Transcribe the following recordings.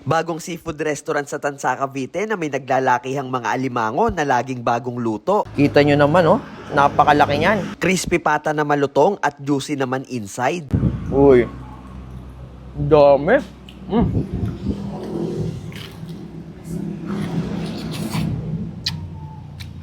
Bagong seafood restaurant sa Tansa, Cavite na may naglalakihang mga alimango na laging bagong luto. Kita nyo naman, oh. Napakalaki niyan. Crispy pata na malutong at juicy naman inside. Uy. Dami.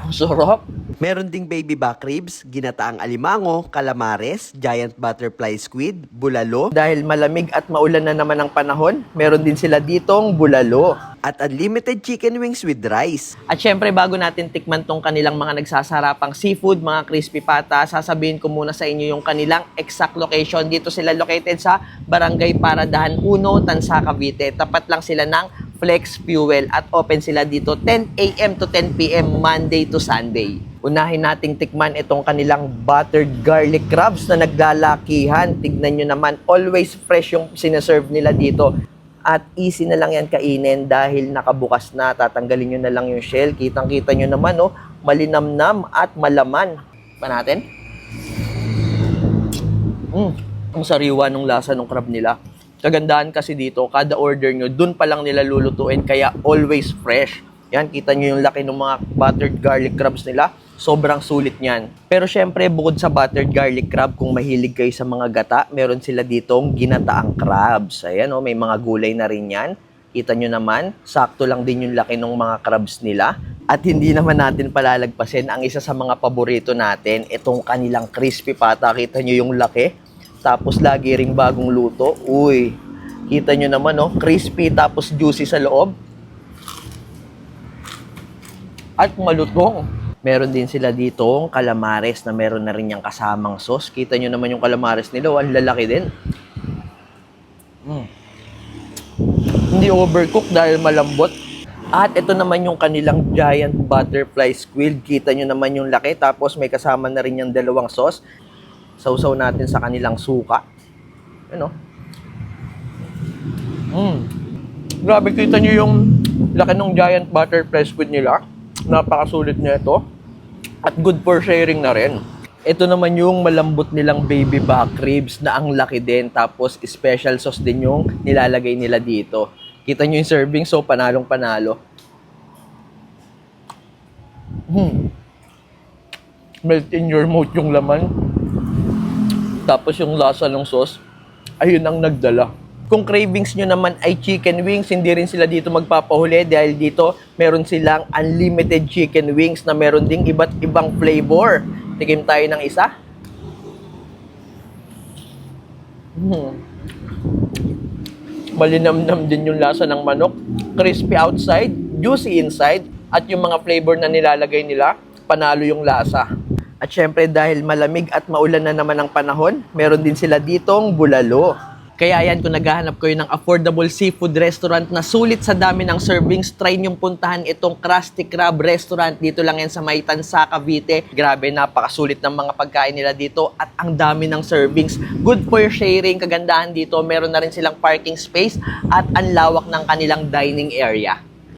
Ang sarap. Meron ding baby back ribs, ginataang alimango, calamares, giant butterfly squid, bulalo, Dahil malamig at maulan na naman ang panahon, meron din sila ditong bulalo. at unlimited chicken wings with rice. At syempre, bago natin tikman tong kanilang mga nagsasarapang seafood, mga crispy pata, sasabihin ko muna sa inyo yung kanilang exact location. Dito sila located sa Barangay Paradahan 1, Tansa, Cavite. Tapat lang sila ng Flex Fuel at open sila dito 10 a.m. to 10 p.m. Monday to Sunday. Unahin nating tikman itong kanilang buttered garlic crabs na naglalakihan. Tignan nyo naman, always fresh yung sineserve nila dito. At easy na lang yan kainin dahil nakabukas na. Tatanggalin nyo na lang yung shell. Kitang-kita nyo naman, oh, malinamnam at malaman. Pa natin? Ang sariwa ng lasa ng crab nila. Kagandahan kasi dito, kada order nyo, dun pa lang nila lulutuin, kaya always fresh. Yan, kita nyo yung laki ng mga buttered garlic crabs nila. Sobrang sulit niyan. Pero syempre, bukod sa buttered garlic crab, kung mahilig kayo sa mga gata, meron sila ditong ginataang crabs. Ayan, oh, may mga gulay na rin yan. Kita nyo naman, sakto lang din yung laki ng mga crabs nila. At hindi naman natin palalagpasin ang isa sa mga paborito natin, itong kanilang crispy pata. Kita nyo yung laki. Tapos lagi ring bagong luto. Uy, kita nyo naman, oh, crispy tapos juicy sa loob. At malutong. Meron din sila ditong calamares na meron na rin yung kasamang sauce. Kita nyo naman yung calamares nila, oh, ang lalaki din. Hindi overcooked dahil malambot. At ito naman yung kanilang giant butterfly squid. Kita nyo naman yung laki. Tapos may kasama na rin yung dalawang sauce. Sausaw natin sa kanilang suka. Ano? Grabe, kita nyo yung laki ng giant butterfly squid nila. Napakasulit na ito. At good for sharing na rin. Ito naman yung malambot nilang baby back ribs na ang laki din. Tapos special sauce din yung nilalagay nila dito. Kita nyo yung serving, so panalong panalo. Melt in your mouth yung laman. Tapos yung lasa ng sauce, ayun ang nagdala. Kung cravings nyo naman ay chicken wings, hindi rin sila dito magpapahuli dahil dito meron silang unlimited chicken wings na meron ding iba't ibang flavor. Tikim tayo ng isa. Malinamnam din yung lasa ng manok. Crispy outside, juicy inside, at yung mga flavor na nilalagay nila, panalo yung lasa. At syempre dahil malamig at maulan na naman ang panahon, meron din sila ditong bulalo. Kaya yan, kung naghahanap kayo ng affordable seafood restaurant na sulit sa dami ng servings, try niyong puntahan itong Krusty Krab Restaurant. Dito lang yan sa May Tansa, Cavite. Grabe, napakasulit ng mga pagkain nila dito at ang dami ng servings. Good for sharing. Kagandahan dito, meron na rin silang parking space at ang lawak ng kanilang dining area.